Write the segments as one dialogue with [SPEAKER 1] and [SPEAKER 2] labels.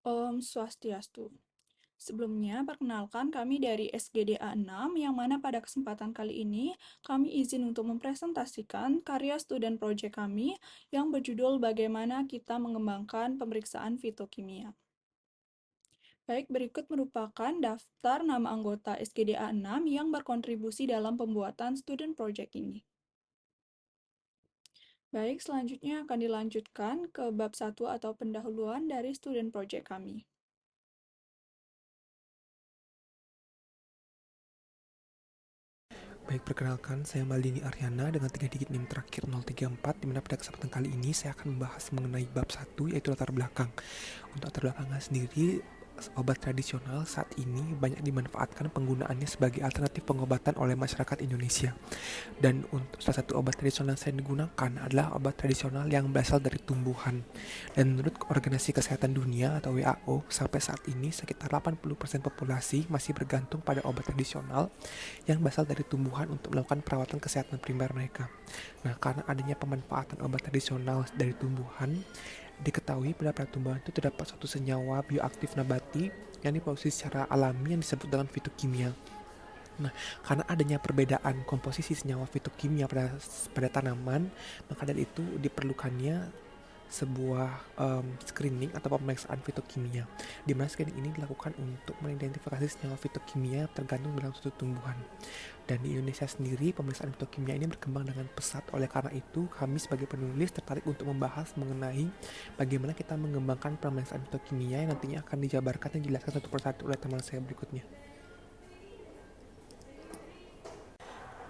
[SPEAKER 1] Om Swastiastu. Sebelumnya, perkenalkan kami dari SGDA 6, yang mana pada kesempatan kali ini kami izin untuk mempresentasikan karya student project kami yang berjudul Bagaimana Kita Mengembangkan Pemeriksaan Fitokimia. Baik, berikut merupakan daftar nama anggota SGDA 6 yang berkontribusi dalam pembuatan student project ini. Baik, selanjutnya akan dilanjutkan ke bab 1 atau pendahuluan dari student project kami.
[SPEAKER 2] Baik, perkenalkan, saya Maldini Aryana dengan 3 digit NIM terakhir 034, di mana pada kesempatan kali ini saya akan membahas mengenai bab 1, yaitu latar belakang. Untuk latar belakangnya sendiri, obat tradisional saat ini banyak dimanfaatkan penggunaannya sebagai alternatif pengobatan oleh masyarakat Indonesia. Dan untuk salah satu obat tradisional yang saya digunakan adalah obat tradisional yang berasal dari tumbuhan. Dan menurut Organisasi Kesehatan Dunia atau WHO, sampai saat ini sekitar 80% populasi masih bergantung pada obat tradisional yang berasal dari tumbuhan untuk melakukan perawatan kesehatan primer mereka. Nah, karena adanya pemanfaatan obat tradisional dari tumbuhan, diketahui pada tumbuhan itu terdapat suatu senyawa bioaktif nabati yang diproduksi secara alami yang disebut dengan fitokimia. Nah, karena adanya perbedaan komposisi senyawa fitokimia pada tanaman, maka dari itu diperlukannya sebuah screening atau pemeriksaan fitokimia, di mana screening ini dilakukan untuk mengidentifikasi senyawa fitokimia yang tergantung dalam suatu tumbuhan. Dan di Indonesia sendiri, pemeriksaan fitokimia ini berkembang dengan pesat. Oleh karena itu, kami sebagai penulis tertarik untuk membahas mengenai bagaimana kita mengembangkan pemeriksaan fitokimia yang nantinya akan dijabarkan dan dijelaskan satu persatu oleh teman saya berikutnya.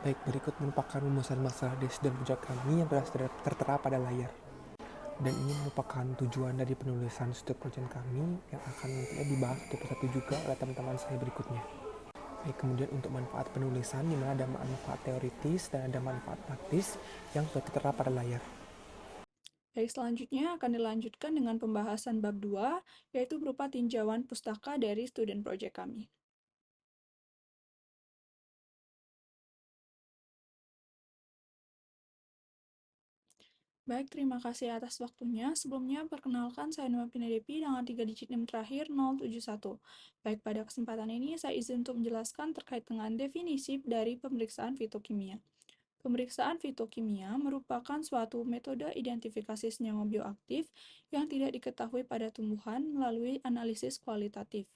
[SPEAKER 2] Baik, berikut merupakan rumusan masalah desis dan project kami yang telah tertera pada layar. Dan ini merupakan tujuan dari penulisan studi project kami yang akan nantinya dibahas satu persatu juga oleh teman-teman saya berikutnya. Baik, kemudian untuk manfaat penulisan, di mana ada manfaat teoritis dan ada manfaat praktis yang sudah tertera pada layar.
[SPEAKER 1] Baik, selanjutnya akan dilanjutkan dengan pembahasan bab 2, yaitu berupa tinjauan pustaka dari student project kami. Baik, terima kasih atas waktunya. Sebelumnya, perkenalkan saya Novapina Depi dengan 3 digit NIM terakhir 071. Baik, pada kesempatan ini saya izin untuk menjelaskan terkait dengan definisi dari pemeriksaan fitokimia. Pemeriksaan fitokimia merupakan suatu metode identifikasi senyawa bioaktif yang tidak diketahui pada tumbuhan melalui analisis kualitatif.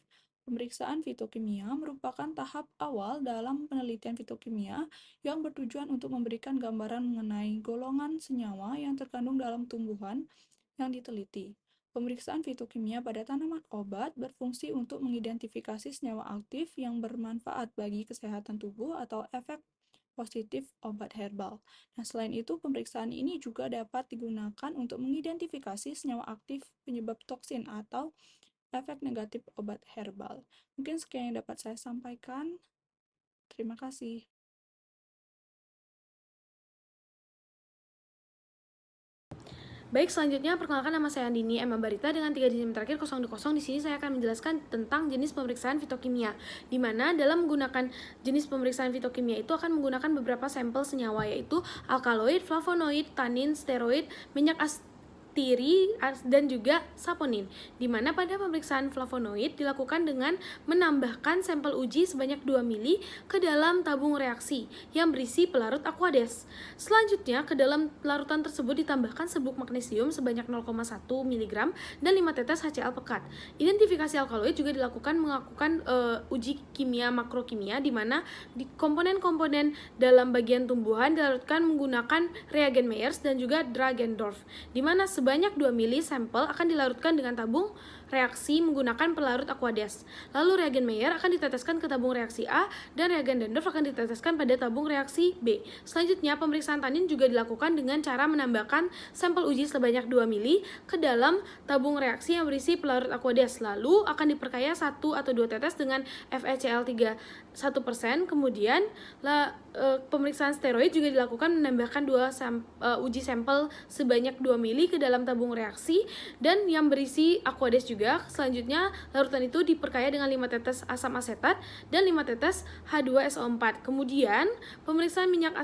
[SPEAKER 1] Pemeriksaan fitokimia merupakan tahap awal dalam penelitian fitokimia yang bertujuan untuk memberikan gambaran mengenai golongan senyawa yang terkandung dalam tumbuhan yang diteliti. Pemeriksaan fitokimia pada tanaman obat berfungsi untuk mengidentifikasi senyawa aktif yang bermanfaat bagi kesehatan tubuh atau efek positif obat herbal. Nah, selain itu, pemeriksaan ini juga dapat digunakan untuk mengidentifikasi senyawa aktif penyebab toksin atau efek negatif obat herbal. Mungkin sekian yang dapat saya sampaikan. Terima kasih.
[SPEAKER 3] Baik, selanjutnya perkenalkan nama saya Andini Emma Barita dengan 3 digit terakhir 020. Di sini saya akan menjelaskan tentang jenis pemeriksaan fitokimia, di mana dalam menggunakan jenis pemeriksaan fitokimia itu akan menggunakan beberapa sampel senyawa, yaitu alkaloid, flavonoid, tanin, steroid, minyak tiri, dan juga saponin, di mana pada pemeriksaan flavonoid dilakukan dengan menambahkan sampel uji sebanyak 2 mili ke dalam tabung reaksi yang berisi pelarut aquades. Selanjutnya, ke dalam larutan tersebut ditambahkan serbuk magnesium sebanyak 0,1 mg dan 5 tetes HCl pekat. Identifikasi alkaloid juga dilakukan melakukan uji kimia makrokimia, di mana di komponen-komponen dalam bagian tumbuhan dilarutkan menggunakan reagen Meyers dan juga Dragendorf, di mana sebanyak 2 mili sampel akan dilarutkan dengan tabung reaksi menggunakan pelarut aquades. Lalu reagen Meyer akan diteteskan ke tabung reaksi A dan reagen Dendorf akan diteteskan pada tabung reaksi B. Selanjutnya, pemeriksaan tanin juga dilakukan dengan cara menambahkan sampel uji sebanyak 2 mili ke dalam tabung reaksi yang berisi pelarut aquades. Lalu akan diperkaya 1 atau 2 tetes dengan FeCl 1%. Kemudian pemeriksaan steroid juga dilakukan menambahkan uji sampel sebanyak 2 mili ke dalam tabung reaksi dan yang berisi aquades juga. Selanjutnya, larutan itu diperkaya dengan 5 tetes asam asetat dan 5 tetes H2SO4. Kemudian, pemeriksaan minyak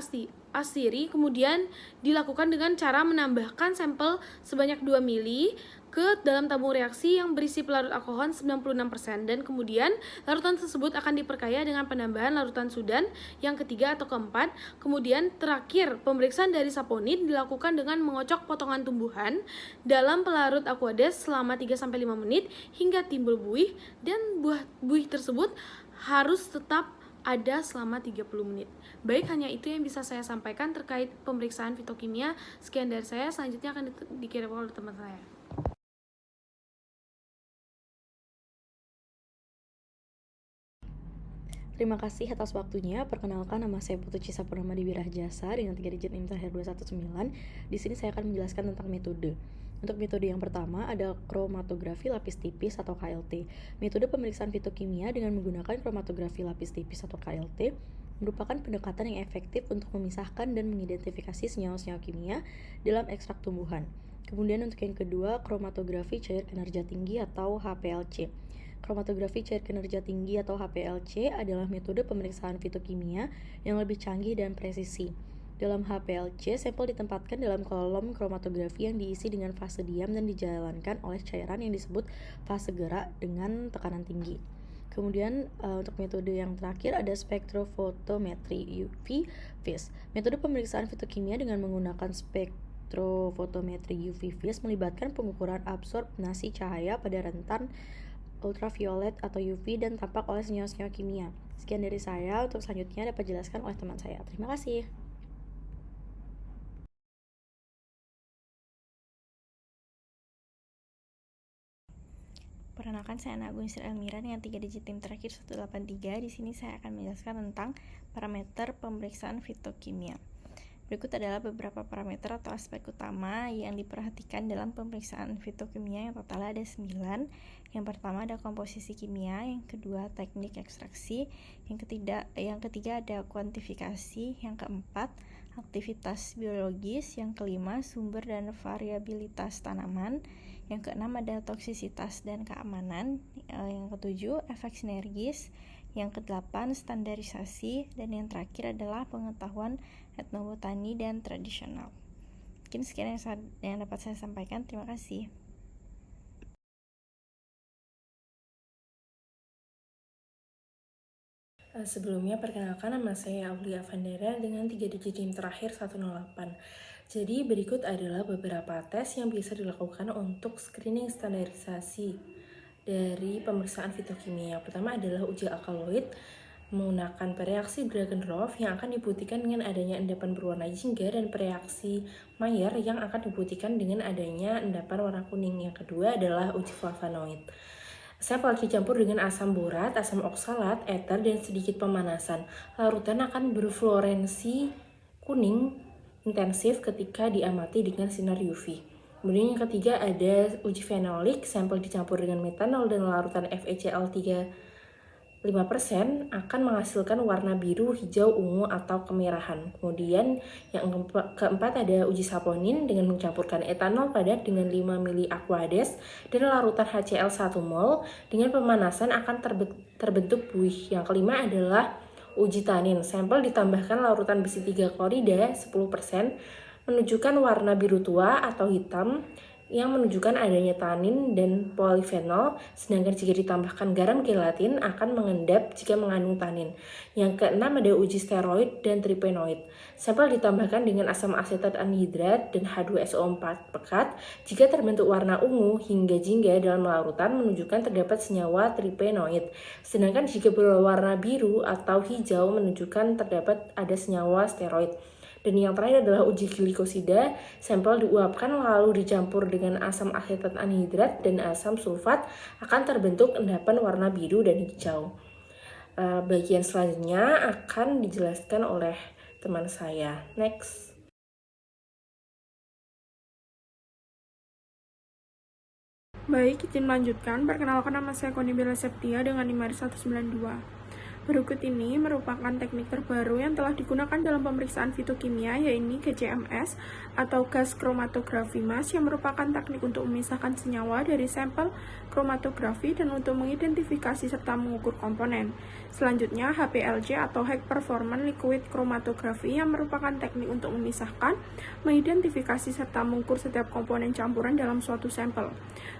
[SPEAKER 3] astiri kemudian dilakukan dengan cara menambahkan sampel sebanyak 2 mili ke ke dalam tabung reaksi yang berisi pelarut alkohol 96% dan kemudian larutan tersebut akan diperkaya dengan penambahan larutan sudan yang ketiga atau keempat. Kemudian terakhir, pemeriksaan dari saponin dilakukan dengan mengocok potongan tumbuhan dalam pelarut aqueous selama 3-5 menit hingga timbul buih, dan buih tersebut harus tetap ada selama 30 menit. Baik, hanya itu yang bisa saya sampaikan terkait pemeriksaan fitokimia. Sekian dari saya, selanjutnya akan dikirim oleh teman saya.
[SPEAKER 4] Terima kasih atas waktunya. Perkenalkan, nama saya Putu Cisa Purnama di Wirah Jasa dengan 3 digit NIM terakhir 219. Di sini saya akan menjelaskan tentang metode. Untuk metode yang pertama ada kromatografi lapis tipis atau KLT. Metode pemeriksaan fitokimia dengan menggunakan kromatografi lapis tipis atau KLT merupakan pendekatan yang efektif untuk memisahkan dan mengidentifikasi senyawa-senyawa kimia dalam ekstrak tumbuhan. Kemudian untuk yang kedua, kromatografi cair kinerja tinggi atau HPLC. Kromatografi cair kinerja tinggi atau HPLC adalah metode pemeriksaan fitokimia yang lebih canggih dan presisi. Dalam HPLC, sampel ditempatkan dalam kolom kromatografi yang diisi dengan fase diam dan dijalankan oleh cairan yang disebut fase gerak dengan tekanan tinggi. Kemudian untuk metode yang terakhir ada spektrofotometri UV phase. Metode pemeriksaan fitokimia dengan menggunakan spektrofotometri UV phase melibatkan pengukuran absorpsi cahaya pada rentan ultraviolet atau UV dan tampak oleh senyawa-senyawa kimia. Sekian dari saya, untuk selanjutnya dapat dijelaskan oleh teman saya. Terima kasih.
[SPEAKER 5] Perkenalkan, saya Ana Agung Yusri Elmira dengan 3 digit NIM terakhir 183. Di sini saya akan menjelaskan tentang parameter pemeriksaan fitokimia. Berikut adalah beberapa parameter atau aspek utama yang diperhatikan dalam pemeriksaan fitokimia yang total ada 9. Yang pertama ada komposisi kimia, yang kedua teknik ekstraksi, yang ketiga ada kuantifikasi, yang keempat aktivitas biologis, yang kelima sumber dan variabilitas tanaman, yang keenam ada toksisitas dan keamanan, yang ketujuh efek sinergis, yang kedelapan standarisasi, dan yang terakhir adalah pengetahuan etnobotani dan tradisional. Mungkin sekian yang dapat saya sampaikan. Terima kasih.
[SPEAKER 6] Sebelumnya perkenalkan, nama saya Aulia Vandera dengan 3 digit NIM terakhir 108. Jadi berikut adalah beberapa tes yang bisa dilakukan untuk screening standarisasi dari pemeriksaan fitokimia. Pertama adalah uji alkaloid menggunakan pereaksi Dragendorff yang akan dibuktikan dengan adanya endapan berwarna jingga, dan pereaksi Mayer yang akan dibuktikan dengan adanya endapan warna kuning. Yang kedua adalah uji flavonoid. Sampel dicampur dengan asam borat, asam oksalat, ether, dan sedikit pemanasan. Larutan akan berfluorensi kuning intensif ketika diamati dengan sinar UV. Kemudian yang ketiga ada uji fenolik, sampel dicampur dengan metanol dan larutan FeCl 5% akan menghasilkan warna biru, hijau, ungu, atau kemerahan. Kemudian yang keempat ada uji saponin dengan mencampurkan etanol padat dengan 5 mili aquades dan larutan HCl 1 mol. Dengan pemanasan akan terbentuk buih. Yang kelima adalah uji tanin. Sampel ditambahkan larutan besi 3 klorida 10% menunjukkan warna biru tua atau hitam yang menunjukkan adanya tanin dan polifenol, sedangkan jika ditambahkan garam gelatin akan mengendap jika mengandung tanin. Yang keenam ada uji steroid dan tripenoid. Sampel ditambahkan dengan asam asetat anhidrat dan H2SO4 pekat. Jika terbentuk warna ungu hingga jingga dalam larutan menunjukkan terdapat senyawa tripenoid. Sedangkan jika berwarna biru atau hijau menunjukkan terdapat ada senyawa steroid. Dan yang terakhir adalah uji glikosida. Sampel diuapkan lalu dicampur dengan asam asetat anhidrat dan asam sulfat, akan terbentuk endapan warna biru dan hijau. Bagian selanjutnya akan dijelaskan oleh teman saya. Next.
[SPEAKER 7] Baik, izin melanjutkan. Perkenalkan, nama saya Koni Bella Septia dengan NIM 192. Berikut ini merupakan teknik terbaru yang telah digunakan dalam pemeriksaan fitokimia, yaitu GCMS atau gas kromatografi mass, yang merupakan teknik untuk memisahkan senyawa dari sampel kromatografi dan untuk mengidentifikasi serta mengukur komponen. Selanjutnya, HPLC atau High Performance Liquid Chromatography, yang merupakan teknik untuk memisahkan, mengidentifikasi serta mengukur setiap komponen campuran dalam suatu sampel.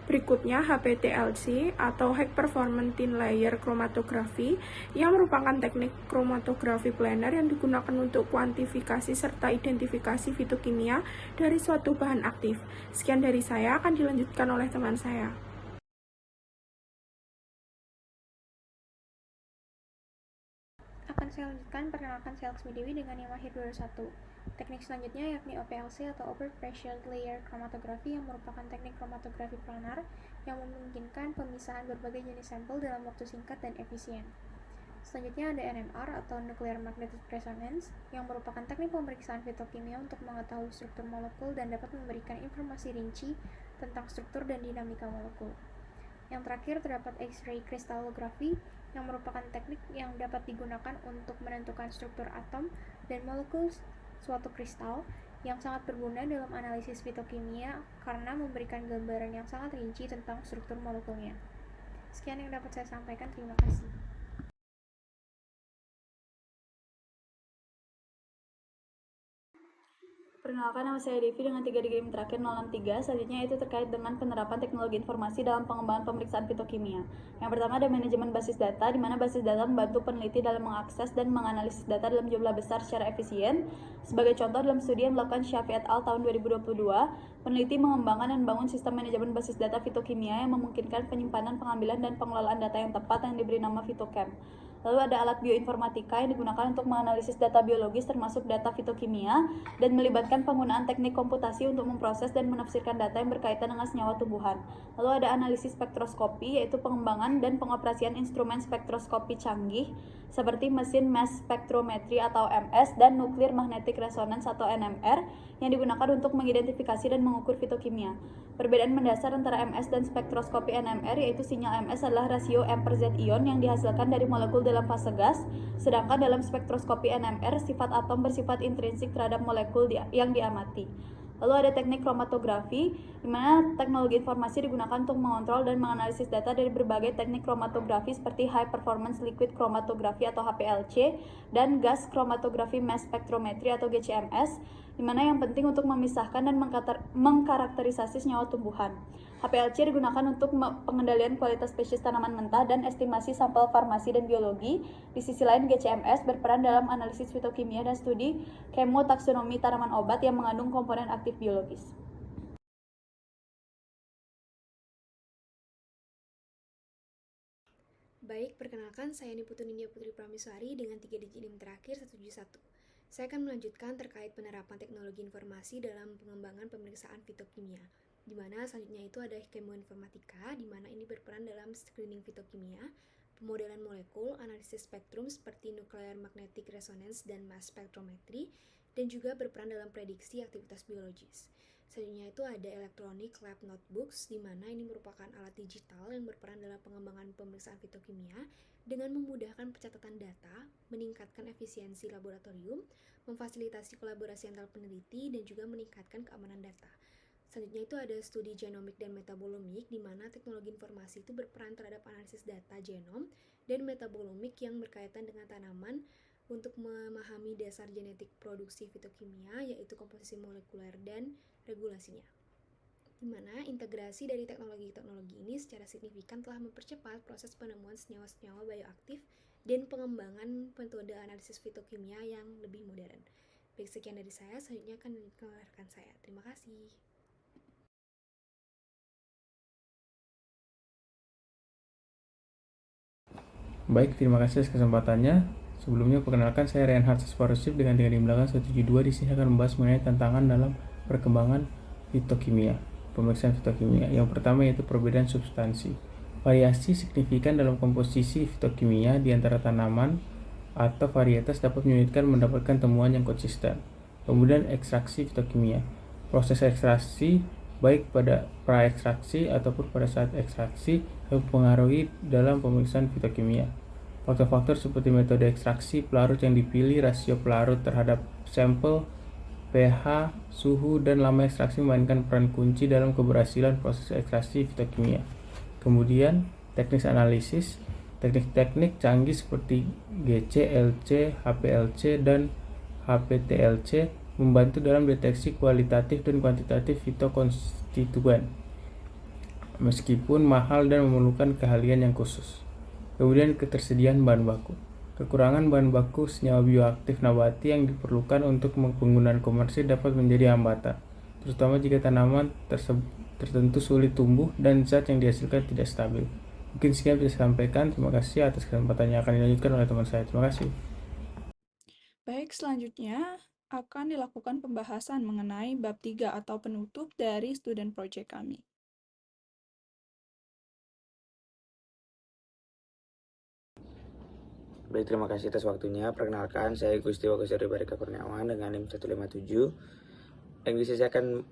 [SPEAKER 7] Berikutnya, HPTLC atau High Performance Thin Layer Chromatography, yang merupakan teknik kromatografi planar yang digunakan untuk kuantifikasi serta identifikasi fitokimia dari suatu bahan aktif. Sekian dari saya, akan dilanjutkan oleh teman saya.
[SPEAKER 3] Akan saya lanjutkan perkenalkan sel Laksmi dengan yang mahir 21. Teknik selanjutnya yakni OPLC atau Over Pressure Layer Chromatography, yang merupakan teknik kromatografi planar yang memungkinkan pemisahan berbagai jenis sampel dalam waktu singkat dan efisien. Selanjutnya ada NMR atau Nuclear Magnetic Resonance, yang merupakan teknik pemeriksaan fitokimia untuk mengetahui struktur molekul dan dapat memberikan informasi rinci tentang struktur dan dinamika molekul. Yang terakhir terdapat X-ray crystallography, yang merupakan teknik yang dapat digunakan untuk menentukan struktur atom dan molekul suatu kristal, yang sangat berguna dalam analisis fitokimia karena memberikan gambaran yang sangat rinci tentang struktur molekulnya. Sekian yang dapat saya sampaikan, terima kasih.
[SPEAKER 1] Perkenalkan, nama saya Devi dengan 3 digit NIM terakhir 063. Selanjutnya itu terkait dengan penerapan teknologi informasi dalam pengembangan pemeriksaan fitokimia. Yang pertama ada manajemen basis data, di mana basis data membantu peneliti dalam mengakses dan menganalisis data dalam jumlah besar secara efisien. Sebagai contoh, dalam studi yang dilakukan Syafi et al. Tahun 2022, peneliti mengembangkan dan membangun sistem manajemen basis data fitokimia yang memungkinkan penyimpanan, pengambilan, dan pengelolaan data yang tepat yang diberi nama Fitochem. Lalu ada alat bioinformatika yang digunakan untuk menganalisis data biologis termasuk data fitokimia dan melibatkan penggunaan teknik komputasi untuk memproses dan menafsirkan data yang berkaitan dengan senyawa tumbuhan. Lalu ada analisis spektroskopi, yaitu pengembangan dan pengoperasian instrumen spektroskopi canggih seperti mesin mass spectrometry atau MS dan Nuclear Magnetic Resonance atau NMR yang digunakan untuk mengidentifikasi dan mengukur fitokimia. Perbedaan mendasar antara MS dan spektroskopi NMR yaitu sinyal MS adalah rasio M per Z ion yang dihasilkan dari molekul dalam fase gas, sedangkan dalam spektroskopi NMR sifat atom bersifat intrinsik terhadap molekul yang diamati. Lalu ada teknik kromatografi, di mana teknologi informasi digunakan untuk mengontrol dan menganalisis data dari berbagai teknik kromatografi seperti High Performance Liquid Chromatography atau HPLC dan Gas Chromatography Mass Spectrometry atau GCMS, di mana yang penting untuk memisahkan dan mengkarakterisasi senyawa tumbuhan. HPLC digunakan untuk pengendalian kualitas spesies tanaman mentah dan estimasi sampel farmasi dan biologi. Di sisi lain, GCMS berperan dalam analisis fitokimia dan studi kemotaksonomi tanaman obat yang mengandung komponen aktif biologis.
[SPEAKER 3] Baik, perkenalkan saya Niputu Nindya Putri Prameswari dengan 3 digit NIM terakhir 171. Saya akan melanjutkan terkait penerapan teknologi informasi dalam pengembangan pemeriksaan fitokimia, di mana selanjutnya itu ada kemoinformatika, di mana ini berperan dalam screening fitokimia, pemodelan molekul, analisis spektrum seperti Nuclear Magnetic Resonance dan Mass Spectrometry, dan juga berperan dalam prediksi aktivitas biologis. Selanjutnya itu ada Electronic Lab Notebooks, di mana ini merupakan alat digital yang berperan dalam pengembangan pemeriksaan fitokimia dengan memudahkan pencatatan data, meningkatkan efisiensi laboratorium, memfasilitasi kolaborasi antar peneliti, dan juga meningkatkan keamanan data. Selanjutnya itu ada studi genomik dan metabolomik, di mana teknologi informasi itu berperan terhadap analisis data genom dan metabolomik yang berkaitan dengan tanaman untuk memahami dasar genetik produksi fitokimia, yaitu komposisi molekuler dan regulasinya. Di mana integrasi dari teknologi-teknologi ini secara signifikan telah mempercepat proses penemuan senyawa-senyawa bioaktif dan pengembangan metode analisis fitokimia yang lebih modern. Baik, sekian dari saya. Selanjutnya akan dikeluarkan saya. Terima kasih.
[SPEAKER 8] Baik, terima kasih atas kesempatannya. Sebelumnya perkenalkan saya Reinhard Siswarosip dengan NIM belakang 172. Di sini akan membahas mengenai tantangan dalam perkembangan fitokimia, pemeriksaan fitokimia. Yang pertama yaitu perbedaan substansi. Variasi signifikan dalam komposisi fitokimia di antara tanaman atau varietas dapat menyulitkan mendapatkan temuan yang konsisten. Kemudian ekstraksi fitokimia. Proses ekstraksi baik pada praekstraksi ataupun pada saat ekstraksi mempengaruhi dalam pemeriksaan fitokimia. Faktor-faktor seperti metode ekstraksi, pelarut yang dipilih, rasio pelarut terhadap sampel, pH, suhu, dan lama ekstraksi memainkan peran kunci dalam keberhasilan proses ekstraksi fitokimia. Kemudian, teknis analisis, teknik-teknik canggih seperti GC, LC, HPLC, dan HPTLC membantu dalam deteksi kualitatif dan kuantitatif fitokonstituen, meskipun mahal dan memerlukan keahlian yang khusus. Kemudian ketersediaan bahan baku. Kekurangan bahan baku senyawa bioaktif nabati yang diperlukan untuk penggunaan komersil dapat menjadi hambatan, terutama jika tanaman tertentu sulit tumbuh dan zat yang dihasilkan tidak stabil. Mungkin sekian bisa saya sampaikan. Terima kasih atas kesempatan yang akan dilanjutkan oleh teman saya. Terima kasih.
[SPEAKER 1] Baik, selanjutnya akan dilakukan pembahasan mengenai bab 3 atau penutup dari student project kami.
[SPEAKER 9] Baik, terima kasih atas waktunya. Perkenalkan, saya Gusti Wakasari Barika Kurniawan dengan NIM 157. Yang bisa saya akan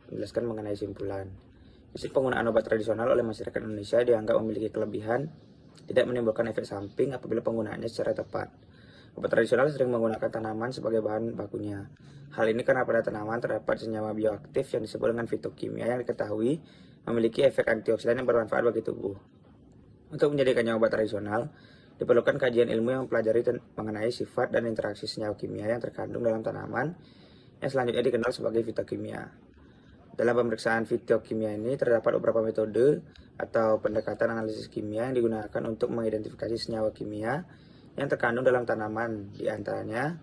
[SPEAKER 9] menjelaskan mengenai simpulan. Sistem penggunaan obat tradisional oleh masyarakat Indonesia dianggap memiliki kelebihan tidak menimbulkan efek samping apabila penggunaannya secara tepat. Obat tradisional sering menggunakan tanaman sebagai bahan bakunya. Hal ini karena pada tanaman terdapat senyawa bioaktif yang disebut dengan fitokimia yang diketahui memiliki efek antioksidan yang bermanfaat bagi tubuh. Untuk menjadikannya obat tradisional, diperlukan kajian ilmu yang mempelajari mengenai sifat dan interaksi senyawa kimia yang terkandung dalam tanaman yang selanjutnya dikenal sebagai fitokimia. Dalam pemeriksaan fitokimia ini terdapat beberapa metode atau pendekatan analisis kimia yang digunakan untuk mengidentifikasi senyawa kimia yang terkandung dalam tanaman, di antaranya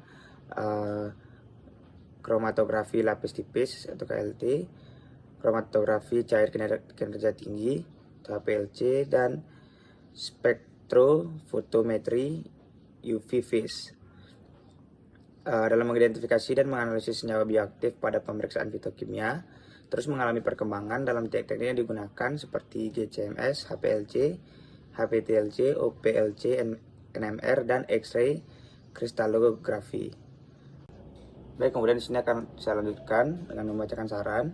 [SPEAKER 9] kromatografi lapis tipis atau KLT, kromatografi cair kinerja tinggi atau HPLC, dan spektrofotometri UV phase. Dalam mengidentifikasi dan menganalisis senyawa bioaktif pada pemeriksaan fitokimia, terus mengalami perkembangan dalam teknik yang digunakan seperti GCMS, HPLC, HPTLC, OPLC, NMR, dan X-ray kristalografi. Baik, kemudian di sini akan saya lanjutkan dengan membacakan saran.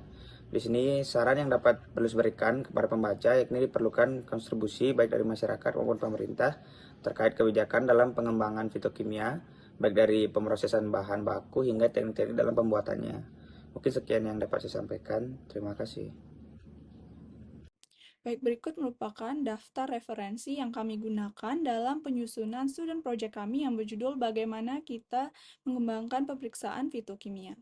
[SPEAKER 9] Di sini saran yang dapat perlu diberikan kepada pembaca, yakni diperlukan kontribusi baik dari masyarakat maupun pemerintah terkait kebijakan dalam pengembangan fitokimia, baik dari pemrosesan bahan baku hingga teknik-teknik dalam pembuatannya. Mungkin sekian yang dapat saya sampaikan. Terima kasih.
[SPEAKER 1] Baik, berikut merupakan daftar referensi yang kami gunakan dalam penyusunan student project kami yang berjudul Bagaimana Kita Mengembangkan Pemeriksaan Fitokimia.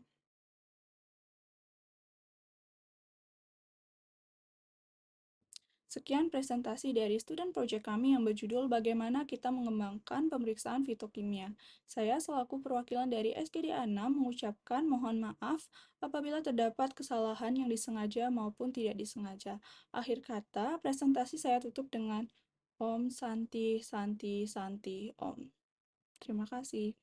[SPEAKER 1] Sekian presentasi dari student project kami yang berjudul Bagaimana Kita Mengembangkan Pemeriksaan Fitokimia. Saya selaku perwakilan dari SGDA 6 mengucapkan mohon maaf apabila terdapat kesalahan yang disengaja maupun tidak disengaja. Akhir kata, presentasi saya tutup dengan Om Santi Santi Santi Om. Terima kasih.